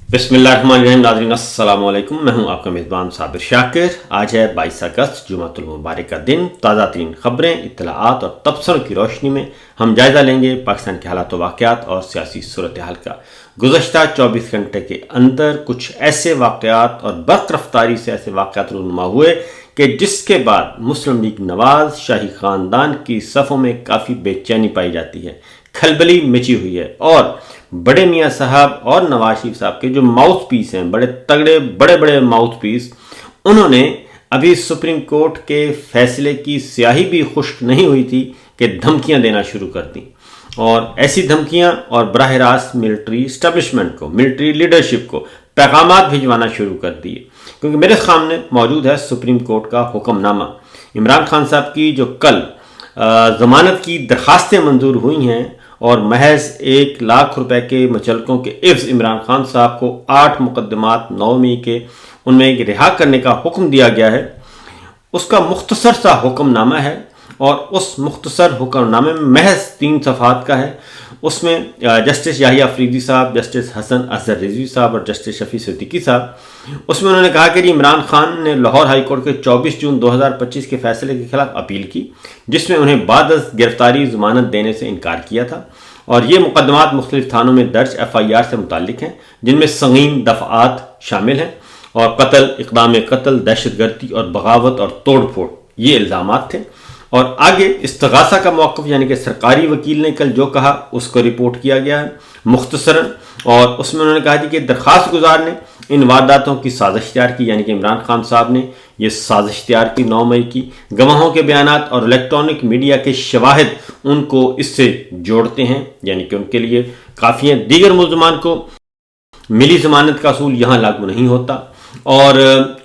बिस्मिल्लाहिर्रहमानिर्रहीम। नाज़रीन अस्सलाम वालेकुम, मैं हूं आपका मेज़बान साबिर शाकिर। आज है 22 अगस्त जुमातुल मुबारक का दिन। ताज़ा तरीन ख़बरें, इत्तलाआत और तबसरों की रोशनी में हम जायज़ा लेंगे पाकिस्तान के हालात वाक़यात और सियासी सूरत हाल का। गुज़श्ता 24 घंटे के अंदर कुछ ऐसे वाक़यात और बर्क़ रफ्तारी से ऐसे वाक़यात रूनुमा हुए कि जिसके बाद मुस्लिम लीग नवाज़ शाही ख़ानदान की सफ़ों में काफ़ी बेचैनी पाई जाती है, खलबली मची हुई है। और बड़े मियाँ साहब और नवाज शरीफ साहब के जो माउथ पीस हैं, बड़े तगड़े बड़े माउथ पीस, उन्होंने अभी सुप्रीम कोर्ट के फैसले की स्याही भी खुश्क नहीं हुई थी कि धमकियां देना शुरू कर दी। और ऐसी धमकियां और बराह रास्त मिलिट्री इस्टेब्लिशमेंट को, मिलिट्री लीडरशिप को पैगामात भिजवाना शुरू कर दिए। क्योंकि मेरे सामने मौजूद है सुप्रीम कोर्ट का हुक्मनामा। इमरान खान साहब की जो कल ज़मानत की दरखास्तें मंजूर हुई हैं और महज 1 लाख रुपए के मुचलकों के इव्ज़ इमरान खान साहब को 8 मुकदमात 9 मई के उनमें रिहा करने का हुक्म दिया गया है, उसका मुख्तसर सा हुक्मनामा है। और उस मुख्तसर हुक्मनामे में महज 3 सफ़हात का है। उसमें जस्टिस याहिया अफरीदी साहब, जस्टिस हसन अजहर रिजवी साहब और जस्टिस शफी सिद्दीकी साहब, उसमें उन्होंने कहा कि इमरान खान ने लाहौर हाई कोर्ट के 24 जून 2025 के फैसले के खिलाफ अपील की, जिसमें उन्हें बाद गिरफ्तारी ज़मानत देने से इनकार किया था। और ये मुकदमात मुख्तलिफ थानों में दर्ज FIR से मुताल्लिक हैं, जिनमें संगीन दफ़ात शामिल हैं और कत्ल, इक़दाम कत्ल, दहशतगर्दी और बगावत और तोड़ फोड़ ये इल्ज़ामात थे। और आगे इस्तिग़ासा का मौक़िफ़ यानी कि सरकारी वकील ने कल जो कहा उसको रिपोर्ट किया गया है मुख्तसरन। और उसमें उन्होंने कहा कि दरख्वास्त गुजार ने इन वारदातों की साजिश तैयार की, यानी कि इमरान खान साहब ने ये साजिश तैयार की 9 मई की। गवाहों के बयानात और इलेक्ट्रॉनिक मीडिया के शवाहिद उनको इससे जोड़ते हैं, यानी कि उनके लिए काफ़ी हैं। दीगर मुल्ज़मान को मिली ज़मानत का असूल यहाँ लागू नहीं होता। और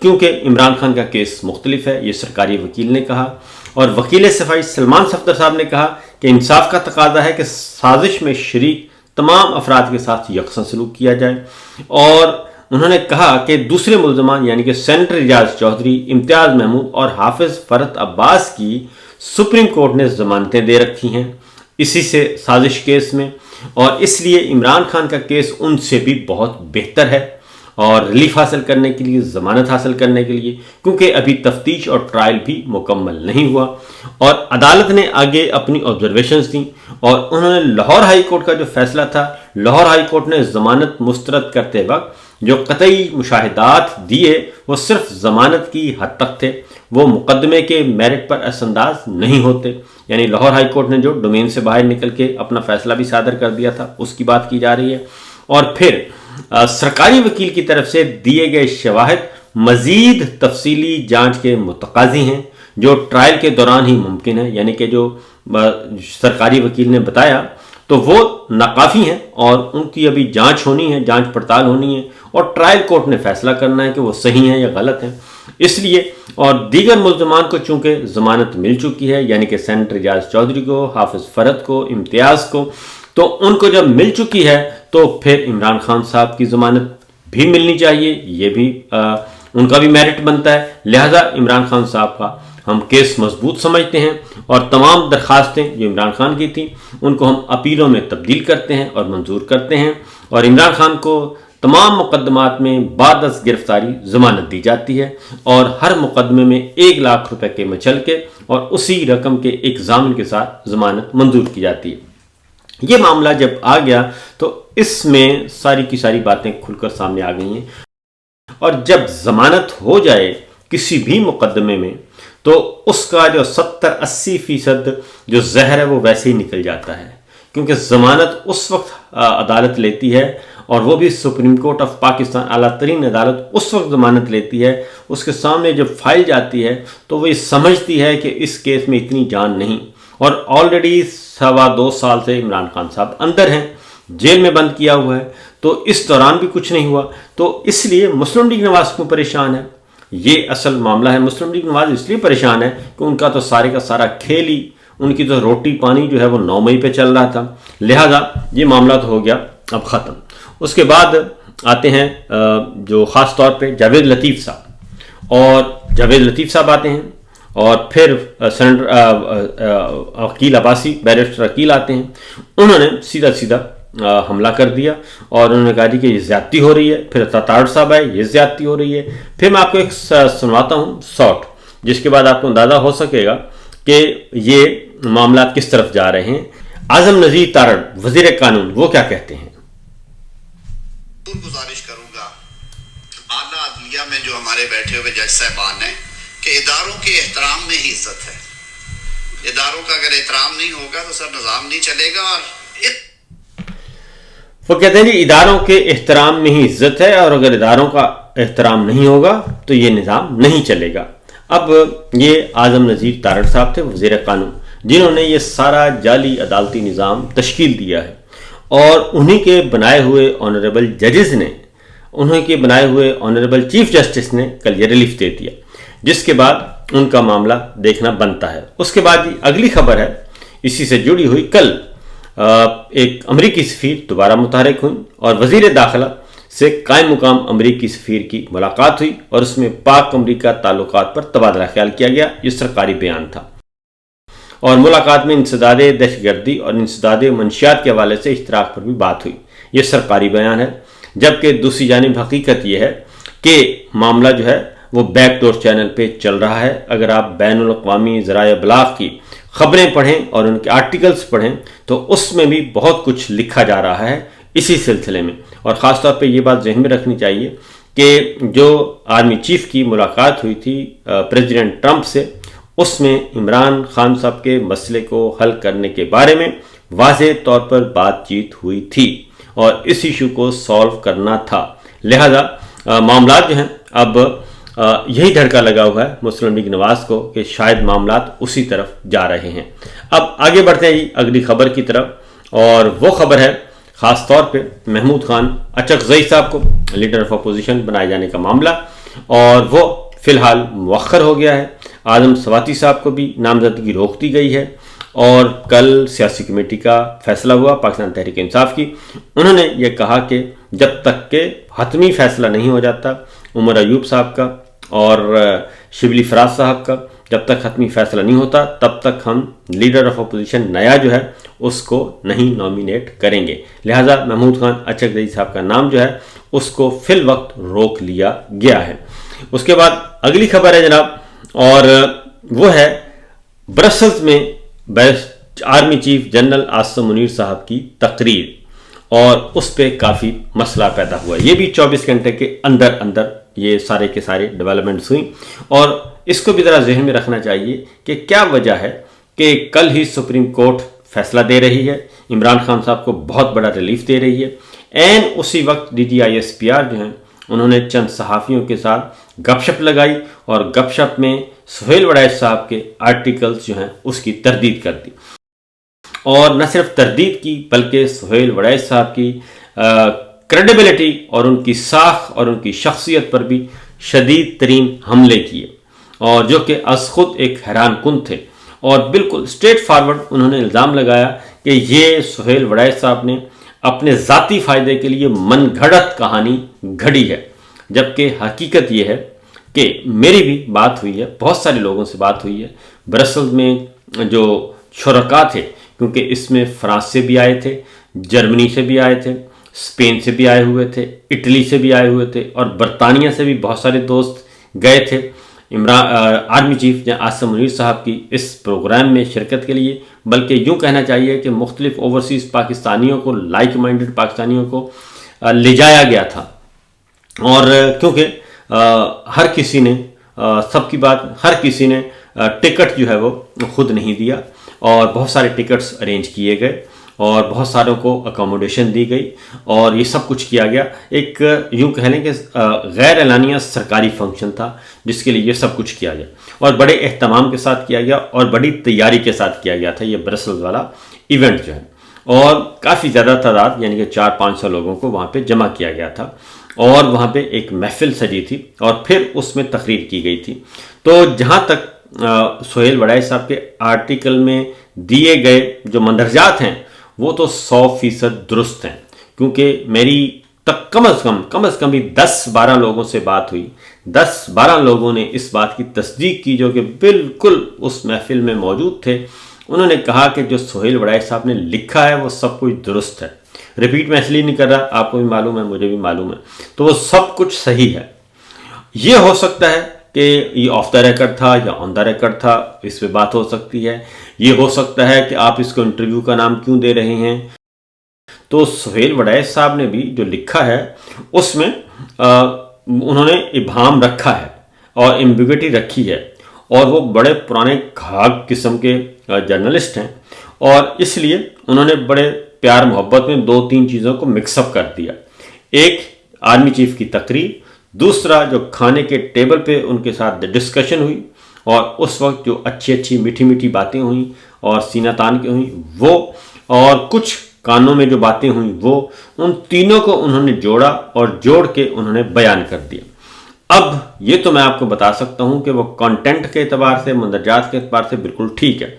क्योंकि इमरान खान का केस मुख्तलिफ है, ये सरकारी वकील ने कहा। और वकील सफ़ाई सलमान सफदर साहब ने कहा कि इंसाफ का तकाजा है कि साजिश में शरीक तमाम अफराद के साथ यकसा सलूक किया जाए। और उन्होंने कहा कि दूसरे मुल्ज़मान यानी कि सेनेटर एजाज चौधरी, इम्तियाज़ महमूद और हाफिज़ फरत अब्बास की सुप्रीम कोर्ट ने ज़मानतें दे रखी हैं इसी से साजिश केस में। और इसलिए इमरान खान का केस उनसे भी बहुत बेहतर है और रिलीफ हासिल करने के लिए, ज़मानत हासिल करने के लिए, क्योंकि अभी तफ्तीश और ट्रायल भी मुकम्मल नहीं हुआ। और अदालत ने आगे अपनी ऑब्जर्वेशंस दी और उन्होंने लाहौर हाई कोर्ट का जो फैसला था, लाहौर हाई कोर्ट ने ज़मानत मुस्तरद करते वक्त जो कतई मुशाहिदात दिए वो सिर्फ ज़मानत की हद तक थे, वो मुकदमे के मेरिट पर असंदाज नहीं होते। यानी लाहौर हाई कोर्ट ने जो डोमेन से बाहर निकल के अपना फैसला भी सादर कर दिया था, उसकी बात की जा रही है। और फिर सरकारी वकील की तरफ से दिए गए शवाहिद मज़ीद तफसीली जांच के मुतकाज़ी हैं, जो ट्रायल के दौरान ही मुमकिन है। यानी कि जो सरकारी वकील ने बताया तो वो नाकाफ़ी हैं और उनकी अभी जांच होनी है, जांच पड़ताल होनी है और ट्रायल कोर्ट ने फैसला करना है कि वो सही हैं या गलत हैं। इसलिए और दीगर मुल्ज़मान को चूँकि ज़मानत मिल चुकी है, यानी कि सेनेटर एजाज चौधरी को, हाफिज़ फरत को, इम्तियाज़ को, तो उनको जब मिल चुकी है तो फिर इमरान खान साहब की ज़मानत भी मिलनी चाहिए, ये भी उनका भी मेरिट बनता है। लिहाजा इमरान खान साहब का हम केस मजबूत समझते हैं और तमाम दरख्वास्तें जो इमरान खान की थी उनको हम अपीलों में तब्दील करते हैं और मंजूर करते हैं। और इमरान खान को तमाम मुकदमात में बाद गिरफ्तारी ज़मानत दी जाती है और हर मुकदमे में 1 लाख रुपए के मचलके और उसी रकम के एक ज़ामिन के साथ ज़मानत मंजूर की जाती है। ये मामला जब आ गया तो इसमें सारी की सारी बातें खुलकर सामने आ गई हैं। और जब ज़मानत हो जाए किसी भी मुकदमे में तो उसका जो 70-80% जो जहर है वो वैसे ही निकल जाता है, क्योंकि ज़मानत उस वक्त अदालत लेती है और वो भी सुप्रीम कोर्ट ऑफ पाकिस्तान, आला तरीन अदालत उस वक्त ज़मानत लेती है। उसके सामने जब फाइल जाती है तो वो ये समझती है कि इस केस में इतनी जान नहीं। और ऑलरेडी 2.25 साल से इमरान खान साहब अंदर हैं, जेल में बंद किया हुआ है, तो इस दौरान भी कुछ नहीं हुआ। तो इसलिए मुस्लिम लीग नवाज क्यों परेशान है, ये असल मामला है। मुस्लिम लीग नवाज इसलिए परेशान है कि उनका तो सारे का सारा खेल ही, उनकी तो रोटी पानी जो है वो 9 मई पे चल रहा था। लिहाजा ये मामला तो हो गया अब ख़त्म। उसके बाद आते हैं जो ख़ास तौर पे जावेद लतीफ़ साहब, और जावेद लतीफ़ साहब आते हैं और फिर सेनेटर अकील अब्बासी, बैरिस्टर अकील आते हैं। उन्होंने सीधा حملہ کر دیا اور انہوں نے کہا کہ یہ زیادتی ہو رہی ہے. پھر تاڑ صاحب آئے, یہ زیادتی ہو رہی ہے. پھر میں آپ کو ایک سنواتا ہوں شارٹ, جس کے بعد آپ کو اندازہ ہو سکے گا کہ یہ معاملات کس طرف جا رہے ہیں. اعظم نذیر تارڑ وزیر قانون وہ کیا کہتے ہیں. گزارش کروں گا اعلیٰ عدلیہ میں جو ہمارے بیٹھے ہوئے جج صاحبان ہیں کہ اداروں کے احترام میں ہی عزت ہے. اداروں کا اگر احترام نہیں ہوگا تو سر نظام نہیں چلے گا. اور وہ کہتے ہیں اداروں کے احترام میں ہی عزت ہے, اور اگر اداروں کا احترام نہیں ہوگا تو یہ نظام نہیں چلے گا. اب یہ اعظم نذیر تارڑ صاحب تھے وزیر قانون, جنہوں نے یہ سارا جعلی عدالتی نظام تشکیل دیا ہے, اور انہی کے بنائے ہوئے آنریبل ججز نے, انہی کے بنائے ہوئے آنریبل چیف جسٹس نے کل یہ ریلیف دے دیا, جس کے بعد ان کا معاملہ دیکھنا بنتا ہے. اس کے بعد اگلی خبر ہے اسی سے جڑی ہوئی. کل ایک امریکی سفیر دوبارہ متحرک ہوئی اور وزیر داخلہ سے قائم مقام امریکی سفیر کی ملاقات ہوئی, اور اس میں پاک امریکہ تعلقات پر تبادلہ خیال کیا گیا. یہ سرکاری بیان تھا, اور ملاقات میں انسداد دہشت گردی اور انسداد منشیات کے حوالے سے اشتراک پر بھی بات ہوئی. یہ سرکاری بیان ہے. جبکہ دوسری جانب حقیقت یہ ہے کہ معاملہ جو ہے وہ بیک ڈور چینل پہ چل رہا ہے. اگر آپ بین الاقوامی ذرائع ابلاغ کی خبریں پڑھیں اور ان کے آرٹیکلز پڑھیں تو اس میں بھی بہت کچھ لکھا جا رہا ہے اسی سلسلے میں. اور خاص طور پہ یہ بات ذہن میں رکھنی چاہیے کہ جو آرمی چیف کی ملاقات ہوئی تھی پریزیڈنٹ ٹرمپ سے, اس میں عمران خان صاحب کے مسئلے کو حل کرنے کے بارے میں واضح طور پر بات چیت ہوئی تھی, اور اس ایشو کو سالو کرنا تھا. لہذا معاملات جو ہیں اب یہی دھڑکا لگا ہوا ہے مسلم لیگ نواز کو کہ شاید معاملات اسی طرف جا رہے ہیں. اب آگے بڑھتے ہیں اگلی خبر کی طرف, اور وہ خبر ہے خاص طور پہ محمود خان اچکزئی صاحب کو لیڈر آف اپوزیشن بنائے جانے کا معاملہ, اور وہ فی الحال مؤخر ہو گیا ہے. اعظم سواتی صاحب کو بھی نامزدگی روک دی گئی ہے, اور کل سیاسی کمیٹی کا فیصلہ ہوا پاکستان تحریک انصاف کی. انہوں نے یہ کہا کہ جب تک کہ حتمی فیصلہ نہیں ہو جاتا عمر ایوب صاحب کا اور شبلی فراز صاحب کا, جب تک حتمی فیصلہ نہیں ہوتا تب تک ہم لیڈر آف اپوزیشن نیا جو ہے اس کو نہیں نامینیٹ کریں گے. لہٰذا محمود خان اچکزئی صاحب کا نام جو ہے اس کو فی الوقت روک لیا گیا ہے. اس کے بعد اگلی خبر ہے جناب, اور وہ ہے برسلز میں army chief general Asim Munir صاحب کی تقریر, اور اس پہ کافی مسئلہ پیدا ہوا. یہ بھی 24 گھنٹے کے اندر اندر یہ سارے کے سارے ڈیولپمنٹس ہوئیں, اور اس کو بھی ذرا ذہن میں رکھنا چاہیے کہ کیا وجہ ہے کہ کل ہی سپریم کورٹ فیصلہ دے رہی ہے, عمران خان صاحب کو بہت بڑا ریلیف دے رہی ہے. این اسی وقت DGISPR جو ہیں انہوں نے چند صحافیوں کے ساتھ گپ شپ لگائی, اور گپ شپ میں سہیل وڑائچ صاحب کے آرٹیکلز جو ہیں اس کی تردید کر دی. اور نہ صرف تردید کی بلکہ سہیل وڑائچ صاحب کی کریڈیبلٹی اور ان کی ساکھ اور ان کی شخصیت پر بھی شدید ترین حملے کیے, اور جو کہ از خود ایک حیران کن تھے. اور بالکل اسٹریٹ فارورڈ انہوں نے الزام لگایا کہ یہ سہیل وڑائچ صاحب نے اپنے ذاتی فائدے کے لیے من گھڑت کہانی گھڑی ہے, جبکہ حقیقت یہ ہے کہ میری بھی بات ہوئی ہے, بہت سارے لوگوں سے بات ہوئی ہے برسلز میں جو شرکاء تھے, کیونکہ اس میں فرانس سے بھی آئے تھے, جرمنی سے بھی آئے تھے, اسپین سے بھی آئے ہوئے تھے, اٹلی سے بھی آئے ہوئے تھے, اور برطانیہ سے بھی بہت سارے دوست گئے تھے آرمی چیف عاصم منیر صاحب کی اس پروگرام میں شرکت کے لیے. بلکہ یوں کہنا چاہیے کہ مختلف اوورسیز پاکستانیوں کو, لائک مائنڈڈ پاکستانیوں کو لے جایا گیا تھا, اور کیونکہ ہر کسی نے سب کی بات ہر کسی نے ٹکٹ جو ہے وہ خود نہیں دیا, اور بہت سارے ٹکٹس ارینج کیے گئے, اور بہت ساروں کو اکاموڈیشن دی گئی, اور یہ سب کچھ کیا گیا. ایک یوں کہہ لیں کہ غیر اعلانیہ سرکاری فنکشن تھا جس کے لیے یہ سب کچھ کیا گیا, اور بڑے اہتمام کے ساتھ کیا گیا, اور بڑی تیاری کے ساتھ کیا گیا تھا یہ برسلز والا ایونٹ جو ہے. اور کافی زیادہ تعداد یعنی کہ 400-500 لوگوں کو وہاں پہ جمع کیا گیا تھا, اور وہاں پہ ایک محفل سجی تھی, اور پھر اس میں تقریر کی گئی تھی. تو جہاں تک سہیل وڑائچ صاحب کے آرٹیکل میں دیے گئے جو مندرجات ہیں وہ تو 100% درست ہیں, کیونکہ میری تک کم از کم بھی 10-12 لوگوں سے بات ہوئی. 10-12 لوگوں نے اس بات کی تصدیق کی جو کہ بالکل اس محفل میں موجود تھے. انہوں نے کہا کہ جو سہیل وڑائچ صاحب نے لکھا ہے وہ سب کچھ درست ہے. रिपीट मैं इसलिए नहीं कर रहा, आपको भी मालूम है, मुझे भी मालूम है, तो वो सब कुछ सही है। ये हो सकता है कि ये ऑफ द रिकॉर्ड था या ऑन द रिकॉर्ड था, इस पे बात हो सकती है। ये हो सकता है कि आप इसको इंटरव्यू का नाम क्यों दे रहे हैं। तो सुहेल वड़ैच साहब ने भी जो लिखा है उसमें उन्होंने इबाहम रखा है और एम्बिग्युइटी रखी है, और वो बड़े पुराने घाघ किस्म के जर्नलिस्ट हैं, और इसलिए उन्होंने बड़े प्यार मोहब्बत में 2-3 चीज़ों को मिक्सअप कर दिया। एक आर्मी चीफ की तकरीर, दूसरा जो खाने के टेबल पे उनके साथ डिस्कशन हुई और उस वक्त जो अच्छी अच्छी मीठी मीठी बातें हुई और सीना तान के हुई वो, और कुछ कानों में जो बातें हुई वो, उन तीनों को उन्होंने जोड़ा और जोड़ के उन्होंने बयान कर दिया। अब ये तो मैं आपको बता सकता हूँ कि वो कंटेंट के एतबार से, मंदरजात के एतबार से बिल्कुल ठीक है।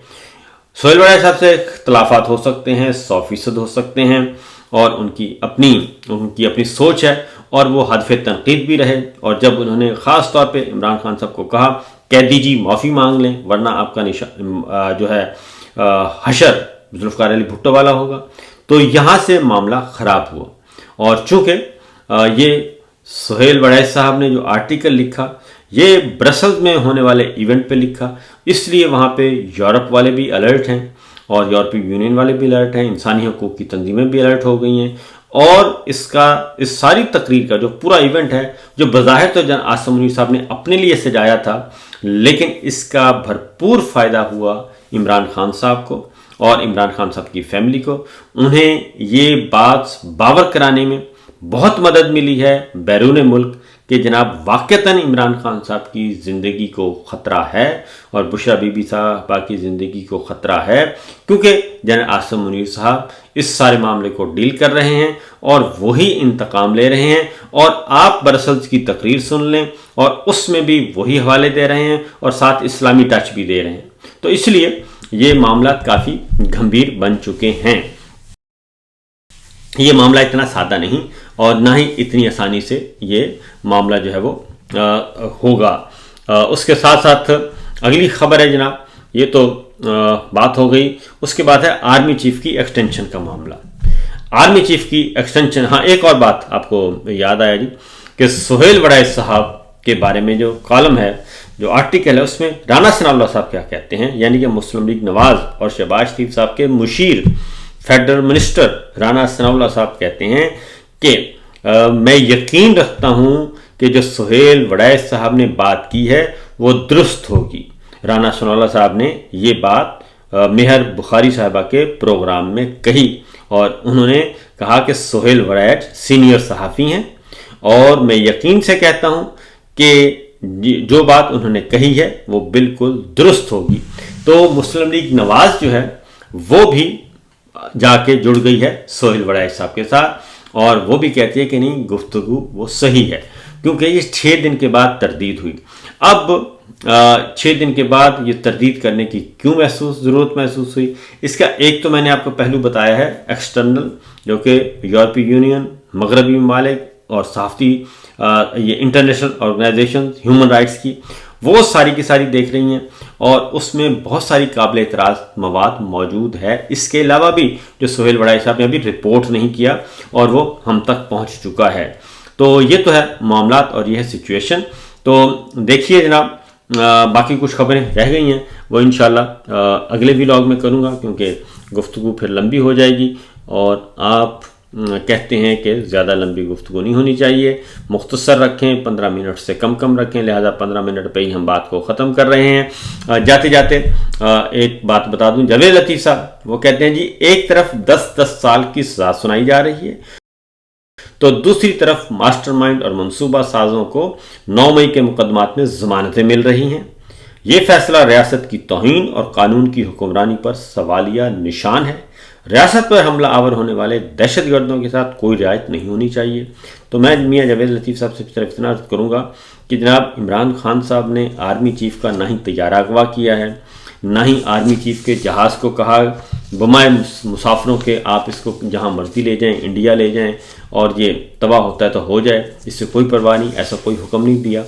सुहेल वड़ैच साहब से इख्तलाफात हो सकते हैं, 100% हो सकते हैं, और उनकी अपनी सोच है, और वो हदफ़े तनकीद भी रहे। और जब उन्होंने ख़ास तौर पे इमरान खान साहब को कहा कैदी जी माफ़ी मांग लें वरना आपका जो है हशर जुल्फ़िकार अली भुट्टो वाला होगा, तो यहाँ से मामला ख़राब हुआ। और चूँकि ये सुहेल वड़ैच साहब ने जो आर्टिकल लिखा ये ब्रसल्स में होने वाले इवेंट पे लिखा, इसलिए वहाँ पे यूरोप वाले भी अलर्ट हैं और यूरोपीय यूनियन वाले भी अलर्ट हैं, इंसानी हकूक़ की तंजीमें भी अलर्ट हो गई हैं। और इस सारी तकरीर का जो पूरा इवेंट है, जो बज़ाहिर तो जनाब आसिम मुनीर साहब ने अपने लिए सजाया था, लेकिन इसका भरपूर फ़ायदा हुआ इमरान खान साहब को और इमरान खान साहब की फैमिली को। उन्हें ये बात बावर कराने में बहुत मदद मिली है बैरून मुल्क कि जनाब वाक़तन इमरान खान साहब की ज़िंदगी को ख़तरा है और बुशरा बीबी साहबा की ज़िंदगी को ख़तरा है, क्योंकि जनाब आसिम मुनीर साहब इस सारे मामले को डील कर रहे हैं और वही इंतकाम ले रहे हैं। और आप ब्रसल्स की तकरीर सुन लें और उसमें भी वही हवाले दे रहे हैं और साथ इस्लामी टच भी दे रहे हैं। तो इसलिए ये मामला काफ़ी गंभीर बन चुके हैं। ये मामला इतना सादा नहीं और ना ही इतनी आसानी से ये मामला जो है वो होगा। उसके साथ साथ अगली खबर है जनाब, ये तो बात हो गई। उसके बाद है आर्मी चीफ की एक्सटेंशन का मामला। आर्मी चीफ की एक्सटेंशन, हाँ एक और बात आपको याद आया जी कि सुहेल वड़ैच साहब के बारे में जो कॉलम है, जो आर्टिकल है, उसमें राना सनाउल्लाह साहब क्या कहते हैं, यानी कि मुस्लिम लीग नवाज और शहबाज शरीफ साहब के मुशीर फेडरल मिनिस्टर राना सनाउल्लाह साहब कहते हैं कि मैं यकीन रखता हूं कि जो सुहेल वड़ैच साहब ने बात की है वो दुरुस्त होगी। राना सनाउल्लाह साहब ने ये बात मेहर बुखारी साहबा के प्रोग्राम में कही और उन्होंने कहा कि सुहेल वड़ैच सीनियर सहाफ़ी हैं और मैं यकीन से कहता हूं कि जो बात उन्होंने कही है वो बिल्कुल दुरुस्त होगी। तो मुस्लिम लीग नवाज जो है वो भी जाके जुड़ गई है सुहेल वड़ैच साहब के साथ और वो भी कहती है कि नहीं, गुफ्तगू वो सही है, क्योंकि ये 6 दिन के बाद तरदीद हुई। अब 6 दिन के बाद ये तरदीद करने की क्यों ज़रूरत महसूस हुई, इसका एक तो मैंने आपको पहलू बताया है एक्सटर्नल, जो कि यूरोपीय यूनियन, मगरबी ममालिक और सहाफ़ती ये इंटरनेशनल ऑर्गेनाइजेशन ह्यूमन राइट्स की, वो सारी की सारी देख रही हैं और उसमें बहुत सारी काबिल एतराज़ मवाद मौजूद है। इसके अलावा भी जो सुहेल वड़ैच साहब ने अभी रिपोर्ट नहीं किया और वो हम तक पहुंच चुका है। तो ये तो है मामलात और ये है सिचुएशन। तो देखिए जनाब, बाकी कुछ खबरें रह गई हैं वो इंशाल्लाह अगले व्लॉग में करूँगा, क्योंकि गुफ्तगू फिर लंबी हो जाएगी और आप कहते हैं कि ज़्यादा लंबी गुफ्तगू नहीं होनी चाहिए, मुख्तसर रखें, 15 मिनट से कम रखें, लिहाजा 15 मिनट पे ही हम बात को ख़त्म कर रहे हैं। जाते जाते एक बात बता दूं, जावेद लतीफ़ साहब वो कहते हैं जी एक तरफ 10-10 साल की सज़ा सुनाई जा रही है तो दूसरी तरफ मास्टरमाइंड और मंसूबा साजों को 9 मई के मुकदमात में ज़मानतें मिल रही हैं। ये फैसला रियासत की तौहीन और कानून की हुक्मरानी पर सवालिया निशान है। रियासत पर हमला आवर होने वाले दहशतगर्दों के साथ कोई रियायत नहीं होनी चाहिए। तो मैं मियां जावेद लतीफ़ साहब से तरफ इतना अर्ज़ करूँगा कि जनाब इमरान खान साहब ने आर्मी चीफ़ का ना ही तैयारा अगवा किया है, ना ही आर्मी चीफ़ के जहाज़ को कहा बमाए मुसाफिरों के आप इसको जहाँ मर्जी ले जाएं, इंडिया ले जाएं और ये तबाह होता है तो हो जाए, इससे कोई परवाह नहीं, ऐसा कोई हुक्म नहीं दिया।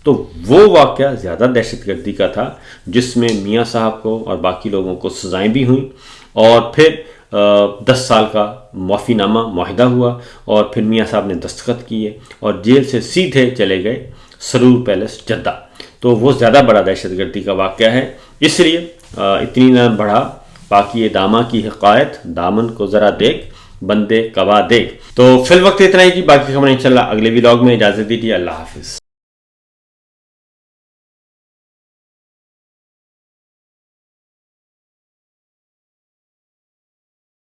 तो वो वाक़या ज़्यादा दहशतगर्दी का था जिसमें मियाँ साहब को और बाकी लोगों को सज़ाएँ भी हुई और फिर 10 سال کا معافی نامہ معاہدہ ہوا اور پھر میاں صاحب نے دستخط کیے اور جیل سے سیدھے چلے گئے سرور پیلس جدہ. تو وہ زیادہ بڑا دہشت گردی کا واقعہ ہے، اس لیے اتنی نہ بڑھا باقی دامہ کی حقائق، دامن کو ذرا دیکھ بندے کوا دیکھ. تو فی الوقت اتنا ہی، باقی خبریں انشاءاللہ اگلے ولاگ میں. اجازت دیجیے، اللہ حافظ.